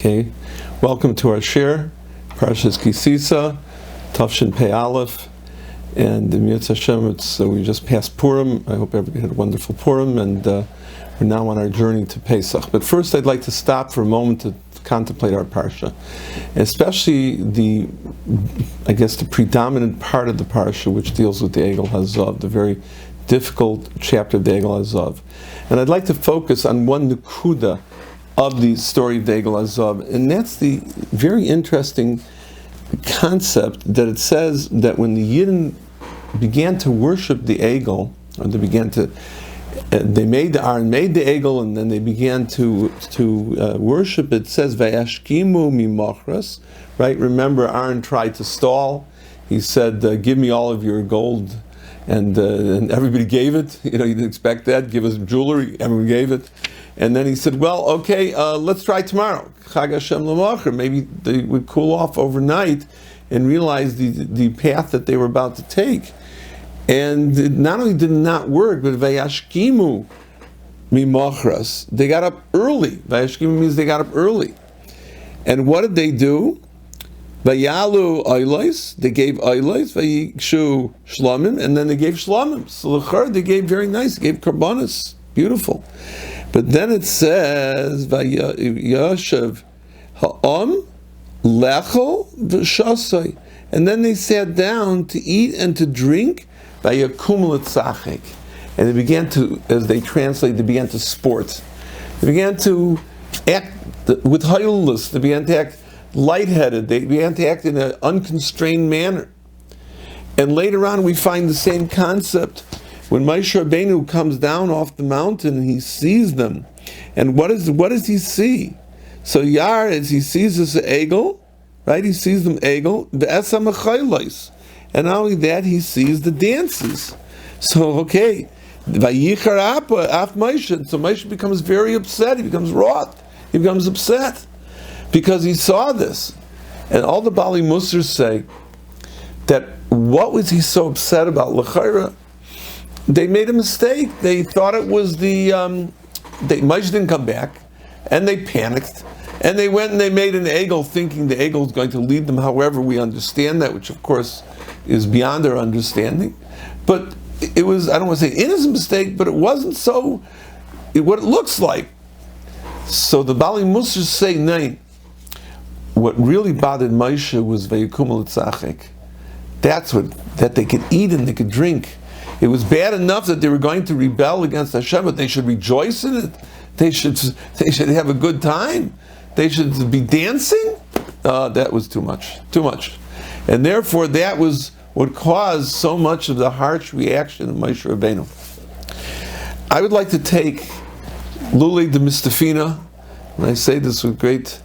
Okay, welcome to our share, Parshas Sisa, Tafshin Pei Aleph, and the Mitzvah Hashem. We just passed Purim. I hope everybody had a wonderful Purim, and we're now on our journey to Pesach. But first, I'd like to stop for a moment to contemplate our parsha, especially the predominant part of the parsha, which deals with the Egel Hazav, the very difficult chapter of the Egel Hazav. And I'd like to focus on one Nakuda of the story of the Egel Hazav, and that's the very interesting concept that it says that when the Yidden began to worship the Egel, or they made the Aaron made the Egel, and then they began to worship. It says Vayashkimu mimachras, right? Remember, Aaron tried to stall. He said, "Give me all of your gold," and everybody gave it. You didn't expect that. Give us jewelry. Everyone gave it. And then he said, well, okay, let's try tomorrow. Chag Hashem l'macher. Maybe they would cool off overnight and realize the path that they were about to take. And it not only did not work, but vayashkimu mimachras. They got up early. Vayashkimu means they got up early. And what did they do? Vayalu oilos. They gave oilos. Vayikshu shlamim. And then they gave shlamim. So they gave very nice. They gave karbonis. Beautiful. But then it says, Vayashav ha'am lechol v'shasai. And then they sat down to eat and to drink, Vayakum l'tzachek. And they began to, as they translate, they began to sport. They began to act with haylus. They began to act lightheaded. They began to act in an unconstrained manner. And later on we find the same concept when Moshe Rabbeinu comes down off the mountain and he sees them. And what does he see? So Yar, as he sees this Egel, right? He sees them Egel, the Esam Achaylos. And not only that, he sees the dances. So, okay, Vayichar Appa, Af Moshe. So Moshe becomes very upset, he becomes wroth, he becomes upset, because he saw this. And all the Bali Musars say that what was he so upset about? L'chaira, they made a mistake. They thought it was Moshe didn't come back, and they panicked, and they went and they made an Egel, thinking the Egel is going to lead them. However, we understand that, which of course is beyond our understanding. But it was, I don't want to say innocent mistake, but it wasn't so what it looks like. So the Bali Musars say, no. What really bothered Moshe was Vayikum l'tzachek. That they could eat and they could drink. It was bad enough that they were going to rebel against Hashem, but they should rejoice in it. They should have a good time. They should be dancing. That was too much. And therefore, that was what caused so much of the harsh reaction of Moshe Rabbeinu. I would like to take Luli de Mistafina, and I say this with great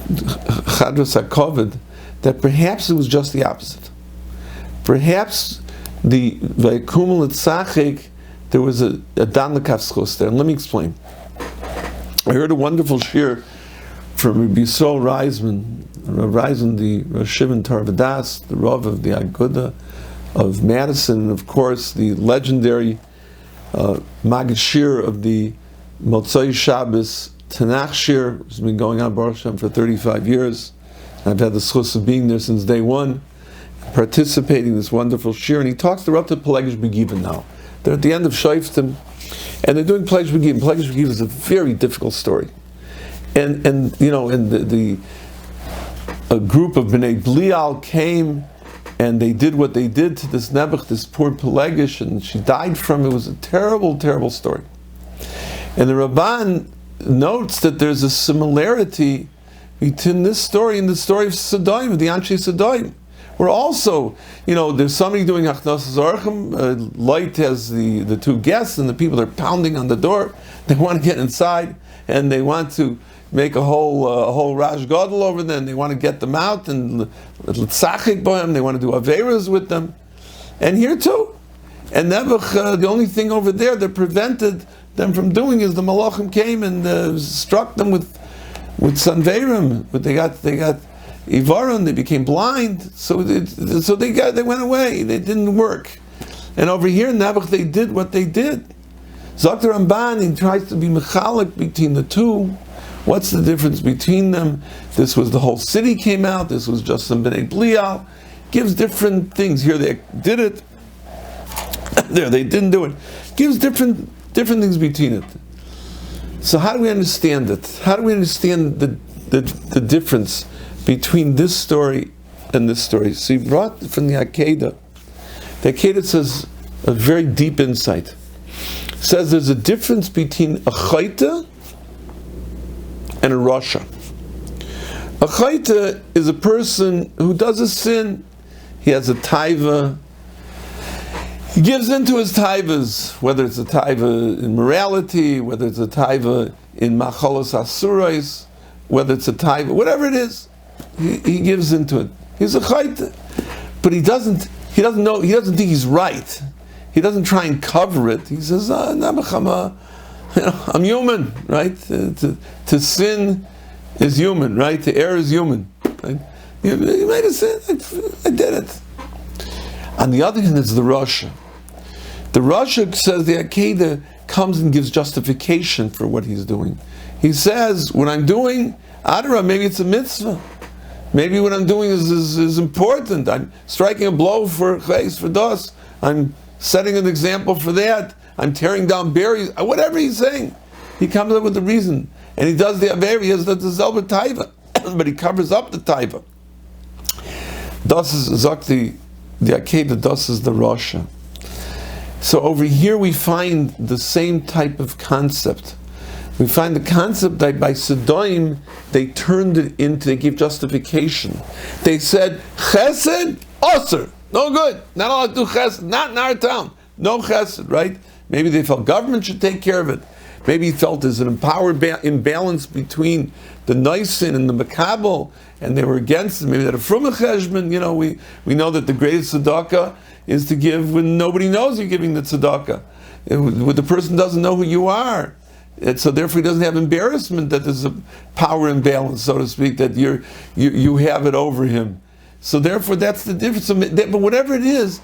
Chadras HaKoved, that perhaps it was just the opposite. Perhaps the Vayikum l'tzachek, there was a Dan l'kaf there. And let me explain. I heard a wonderful shir from Rabbi Yisrael Reisman, the Rosh Yeshiva Tarvadas, the Rav of the Aguda of Madison, and of course the legendary Maggid Shir of the Motzai Shabbos Tanakh Shir, which has been going on Baruch Hashem for 35 years. I've had the schus of being there since day one, participating in this wonderful shir, and he talks. They're up to Pelegish Begivin now. They're at the end of Shoftim, and they're doing Pelegish Begivin. Pelegish Begivin is a very difficult story, and a group of Bnei Blial came, and they did what they did to this Nebuch, this poor Pelegish, and she died from it. It was a terrible, terrible story. And the Ramban notes that there's a similarity between this story and the story of Sodom, of the Anshe Sodom. We're also, there's somebody doing Achnas Zorchem, light has the two guests, and the people are pounding on the door. They want to get inside, and they want to make a whole Rash Gadol over them. They want to get them out, and L'tzachik bohem, they want to do Averas with them. And here too. And Nebuch, the only thing over there that prevented them from doing is the Malachim came and struck them with Sanverim. But they got Ivaron, they became blind, so they went away. They didn't work. And over here in Nebuch, they did what they did. Zakter Ramban, he tries to be mechalik between the two. What's the difference between them? This was the whole city came out. This was just some Bnei Blial. Gives different things. Here they did it. There they didn't do it. Gives different things between it. So how do we understand it? How do we understand the difference between this story and this story? So he brought from the Akedah. The Akedah says a very deep insight. It says there's a difference between a chayta and a rasha. A chayta is a person who does a sin. He has a taiva. He gives into his taivas, whether it's a taiva in morality, whether it's a taiva in machalos asurais, whether it's a taiva, whatever it is, he gives into it. He's a chayta, but he doesn't know. He doesn't think he's right. He doesn't try and cover it. He says, I'm human, right? To sin is human, right? To err is human. Right? You made a sin, I did it. On the other hand, it's the rasha. The rasha says the Akedah comes and gives justification for what he's doing. He says, what I'm doing, Adara, maybe it's a mitzvah. Maybe what I'm doing is important. I'm striking a blow for Ches, for Das. I'm setting an example for that. I'm tearing down berries. Whatever he's saying, he comes up with the reason. And he does the Aver, he has the Zelba Taiva. But he covers up the Taiva. Das is Zakti, the Akedah, das is the rasha. So over here we find the same type of concept. We find the concept that by Sedoim, they turned it into, they gave justification. They said, Chesed, Osir, no good, not allowed to do Chesed, not in our town, no Chesed, right? Maybe they felt government should take care of it. Maybe he felt there's an imbalance between the Noisin and the Makabel, and they were against it. Maybe that a Fruma Cheshbon, we know that the greatest tzedakah is to give when nobody knows you're giving the tzedakah. When the person doesn't know who you are. And so therefore he doesn't have embarrassment that there's a power imbalance, so to speak, that you have it over him. So therefore that's the difference. But whatever it is,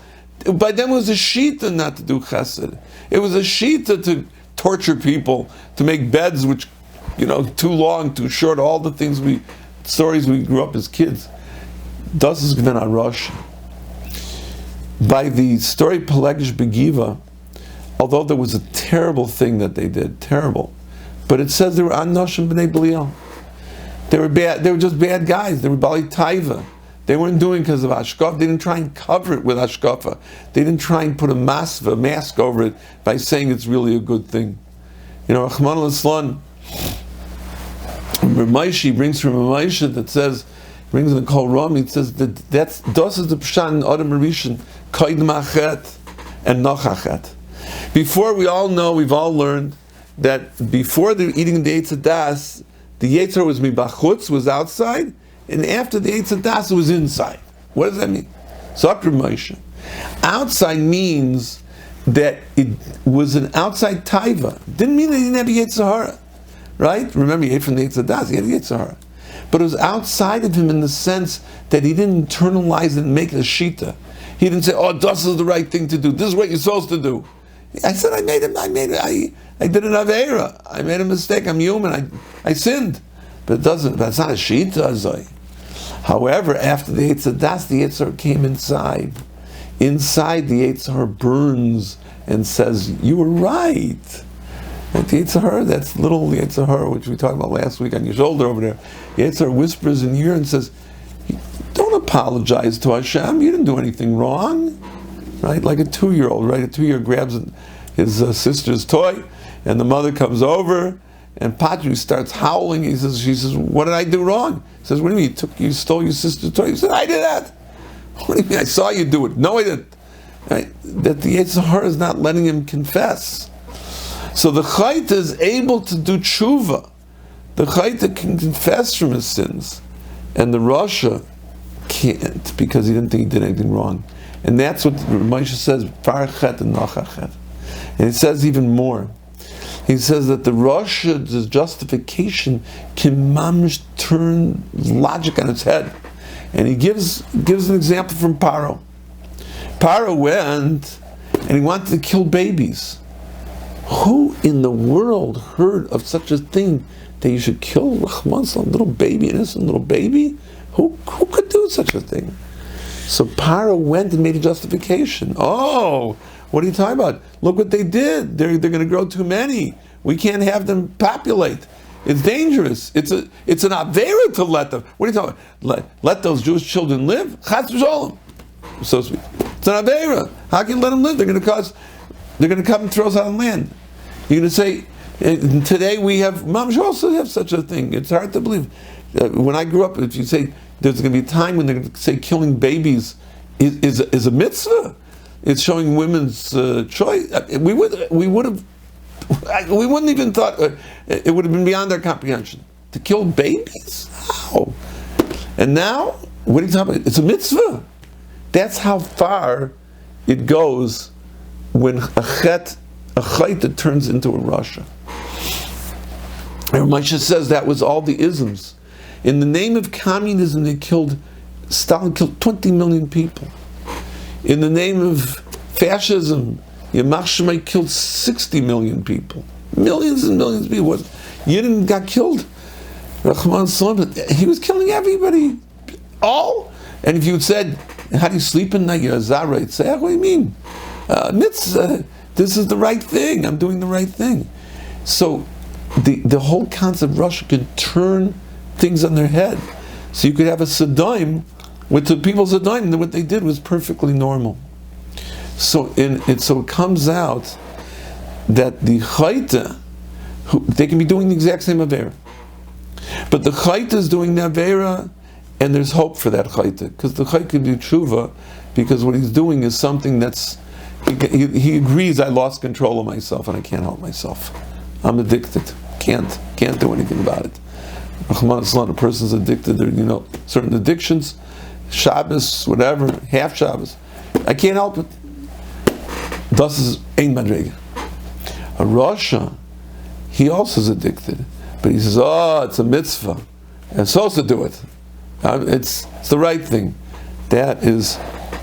by them it was a shita not to do chesed. It was a shita to torture people, to make beds which, too long, too short, all the stories we grew up as kids. Das is Gven HaRosh. By the story Pelegish Begiva, although there was a terrible thing that they did, terrible, but it says they were Anoshim B'nai Belial. They were bad. They were just bad guys. They were Bali Taiva. They weren't doing because of Ashkaf. They didn't try and cover it with Ashkafa. They didn't try and put a mask over it by saying it's really a good thing. Rahman al-Islam, Ramaishi brings from Ramaishi that says, brings in the Kol Rami, it says that das is the Pshan in Adam Rishon, Kaidem Achet and Noch Achet. Before we've all learned that before they're eating the Eitz Hadas, the Yetzer was mibachutz, was outside, and after the Eitz Hadas, it was inside. What does that mean? Zakr Moshe. Outside means that it was an outside taiva. Didn't mean that he didn't have a Yetzer Hara, right? Remember, he ate from the Eitz Hadas, he had a Yetzer Hara. But it was outside of him in the sense that he didn't internalize it and make it a shita. He didn't say, this is the right thing to do. This is what you're supposed to do. I said, I did an Aveira. I made a mistake. I'm human. I sinned. But it's not a shita. However, after the Eitz Hadas, the Yetzer came inside. Inside, the Yetzer burns and says, you were right. And the Yetzer, that's little Yetzer, which we talked about last week on your shoulder over there. Yetzer whispers in your ear and says, don't apologize to Hashem. You didn't do anything wrong. Right? Like a 2-year-old, right? A 2-year-old grabs his sister's toy, and the mother comes over, and Patri starts howling. She says, what did I do wrong? He says, what do you mean? You stole your sister's toy? He said, I did that. What do you mean? I saw you do it. No, I didn't. Right? That the Yetzer Hara is not letting him confess. So the Chayta is able to do tshuva. The Chayta can confess from his sins, and the rasha can't, because he didn't think he did anything wrong. And that's what Moshe says, Farchet and Nachachet. And it says even more. He says that the rasha's justification can mamish turn logic on its head. And he gives an example from Paro. Paro went and he wanted to kill babies. Who in the world heard of such a thing that you should kill a little baby, innocent little baby? Who could do such a thing? So Paro went and made a justification. Oh, what are you talking about? Look what they did. They're going to grow too many. We can't have them populate. It's dangerous. It's an avera to let them. What are you talking about? Let those Jewish children live? Chas v'sholom. So to speak. It's an avera. How can you let them live? They're going to come and throw us out of land. You're going to say, today we have, moms also have such a thing. It's hard to believe. When I grew up, if you say, there's going to be a time when they're going to say killing babies is a mitzvah. It's showing women's choice. We wouldn't even thought it would have been beyond our comprehension to kill babies. How? And now, what are you talking about? It's a mitzvah. That's how far it goes when a chayta turns into a rasha. And Moshe says that was all the isms. In the name of communism, Stalin killed 20 million people. In the name of fascism, Yamach Shemai killed 60 million people. Millions and millions of people. Yidden got killed. Rahman Salam, he was killing everybody. All. And if you said, how do you sleep at night? You're a zara. You'd say, what do you mean? This is the right thing. I'm doing the right thing. So the whole concept of Russia can turn things on their head. So you could have a Sodom, with the people's Sodom, and what they did was perfectly normal. So it comes out that the Chayta, they can be doing the exact same Avera. But the Chayta is doing the Avera, and there's hope for that Chayta, because the Chayta can do tshuva, because what he's doing is something that's, he agrees, I lost control of myself and I can't help myself. I'm addicted. Can't do anything about it. A person's addicted to certain addictions, Shabbos, whatever, half Shabbos. I can't help it. Das is ein madrega. A Rasha, he also is addicted, but he says, it's a mitzvah. I'm supposed to do it. It's the right thing. That is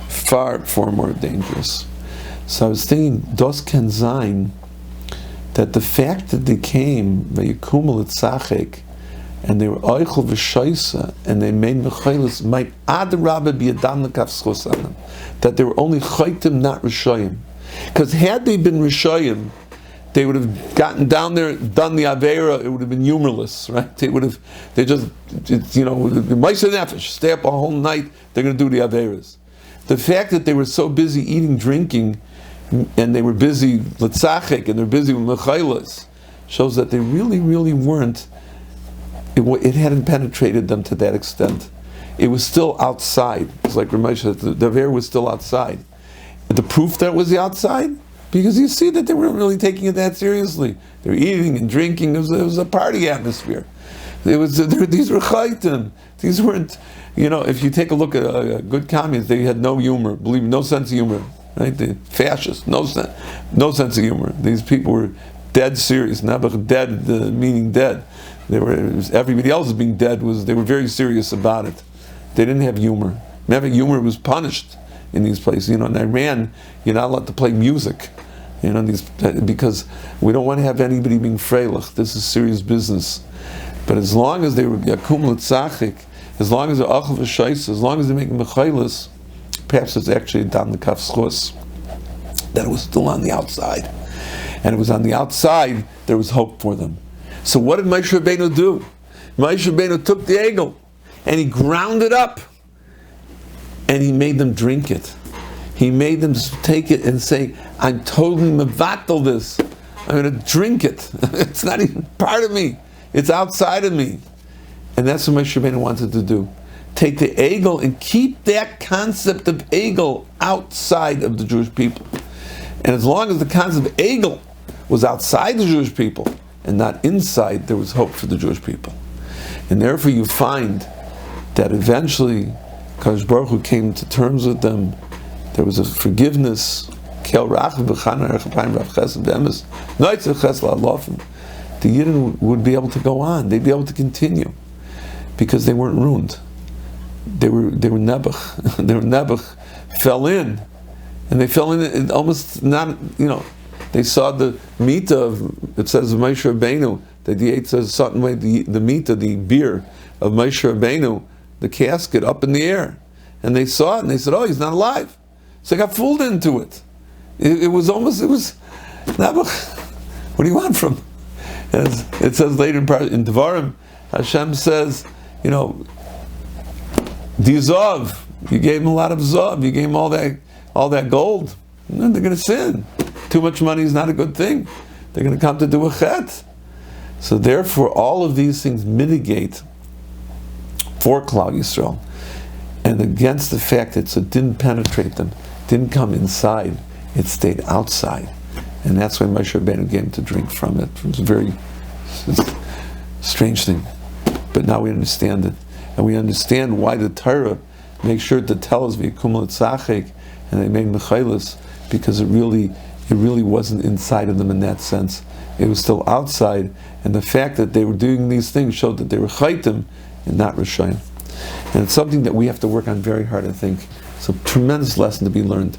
far more dangerous. So I was thinking, das can sein, that the fact that they came, vayikumul etzachek, and they were oichel v'shoisa, and they made mechoilis, might adarabba be adam lekaf schos anam, that they were only chaytim, not rishoyim. Because had they been rishoyim, they would have gotten down there, done the avera. It would have been humorless, right? They would have ma'aseh nefesh, stay up a whole night. They're going to do the averas. The fact that they were so busy eating, drinking, and they were busy letzachek, and they're busy with mechailas, shows that they really weren't. It hadn't penetrated them to that extent. It was still outside. It's like Ramesh said, the avera was still outside. The proof that it was the outside, because you see that they weren't really taking it that seriously. They were eating and drinking. It was a party atmosphere. These were chaytim. These weren't, if you take a look at good communists, they had no humor, no sense of humor. Right? The fascists, no sense of humor. These people were dead serious. Never dead, meaning dead. Everybody else being dead they were very serious about it. They didn't have humor. Never humor was punished in these places. In Iran, you're not allowed to play music. Because we don't want to have anybody being freilich. This is serious business. But as long as they were yakum l'tzachik, as long as they're achal v'shais, as long as they're making mechailas, perhaps it's actually down the kaf schos, that it was still on the outside. And it was on the outside, there was hope for them. So what did Moshe Rabbeinu do? Moshe Rabbeinu took the egel, and he ground it up, and he made them drink it. He made them take it and say, I'm totally mevatel this. I'm going to drink it. It's not even part of me. It's outside of me. And that's what Moshe Rabbeinu wanted to do. Take the egel and keep that concept of egel outside of the Jewish people. And as long as the concept of egel was outside the Jewish people and not inside, there was hope for the Jewish people. And therefore you find that eventually Kadosh Baruch Hu came to terms with them. There was a forgiveness. The Yidden would be able to go on. They'd be able to continue because they weren't ruined. They were nebuch. They were nebuch, fell in, and they fell in almost not. They saw the mita of, it says of Moshe Rabbeinu, that he ate a certain way, the meat of the beer of Moshe Rabbeinu, the casket up in the air. And they saw it and they said, oh, he's not alive. So they got fooled into it. It was, Nabuch, what do you want from? As it says later in Devarim, Hashem says, the Zav, you gave him a lot of Zav, you gave him all that gold. And then they're going to sin. Too much money is not a good thing. They're going to come to do a chet. So therefore, all of these things mitigate for Klal Yisrael, and against the fact that it didn't penetrate them, didn't come inside, it stayed outside. And that's why Moshe Rabbeinu gave him to drink from it. It was a very strange thing. But now we understand it. And we understand why the Torah makes sure to tell us v'yikum l'tzachek, and they made mechailus, because it really wasn't inside of them in that sense. It was still outside, and the fact that they were doing these things showed that they were chaitim and not rishayim. And it's something that we have to work on very hard, I think. It's a tremendous lesson to be learned.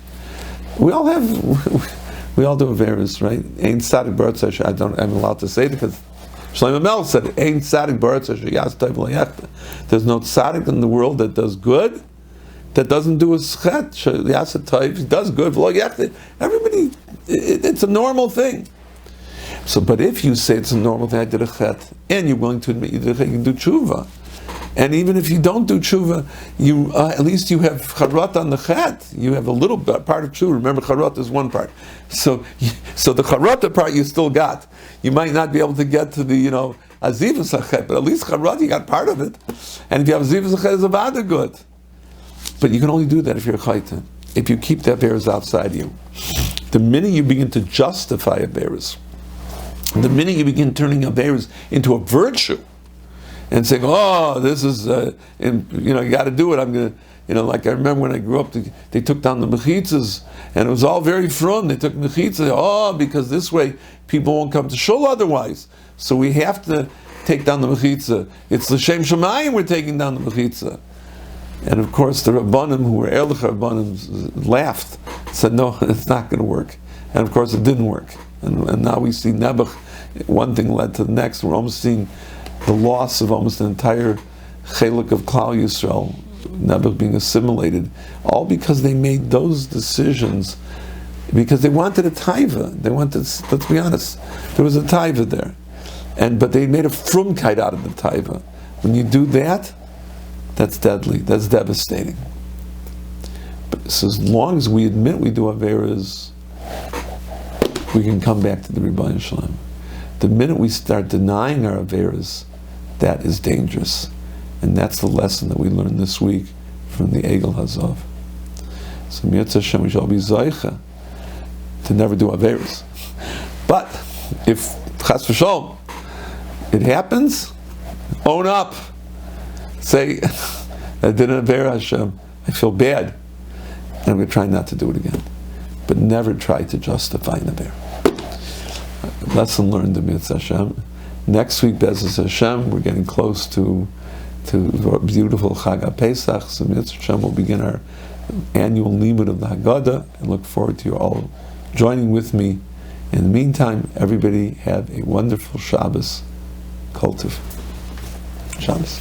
We all do averas, right? Ein tzadik b'aretz I'm allowed to say it because Shlomo Melech said, Ein tzadik b'aretz yas tov lo yachta. There's no tzadik in the world that does good, that doesn't do a chet, yas tov, he does good, lo yachta. Everybody, it's a normal thing. So, but if you say it's a normal thing, I did a chet, and you're willing to admit you did a chet, you can do tshuva. And even if you don't do tshuva, at least you have charot on the chet. You have a little part of tshuva. Remember, charot is one part. So the charot part you still got. You might not be able to get to the, azivas hachet, but at least charot, you got part of it. And if you have azivas hachet, it's a vada good. But you can only do that if you're a chaytan. If you keep the averas outside you. The minute you begin to justify averas, the minute you begin turning averas into a virtue, and saying, oh, this is, you got to do it. I'm going to, like I remember when I grew up, they took down the mechitzas, and it was all very frum. They took mechitzas, because this way people won't come to shul otherwise. So we have to take down the mechitzah. It's l'shem shamayim we're taking down the mechitzah. And of course the Rabbanim, who were Erlich Rabbanim, laughed, said, no, it's not going to work. And of course it didn't work. And now we see Nebuch, one thing led to the next. We're almost seeing the loss of almost an entire chelik of Klal Yisrael, Nebuch being assimilated, all because they made those decisions, because they wanted a taiva. They wanted, let's be honest, there was a taiva there. But they made a frumkeit out of the taiva. When you do that, that's deadly, that's devastating. But so as long as we admit we do averas, we can come back to the Rebbeinu Shalom. The minute we start denying our averas, that is dangerous. And that's the lesson that we learned this week from the Egel Hazav. So Mirza Hashem, we shall be Zaycha to never do averas. But if Chas v'Shalom, it happens, own up. Say, I did an avera, Hashem, I feel bad. And I'm going to try not to do it again. But never try to justify an avera. Lesson learned in Mirza Hashem. Next week, Bezos Hashem, we're getting close to beautiful Chag HaPesach. So Mirza Hashem will begin our annual limud of the Haggadah. I look forward to you all joining with me. In the meantime, everybody have a wonderful Shabbos. Kultiv. Shabbos.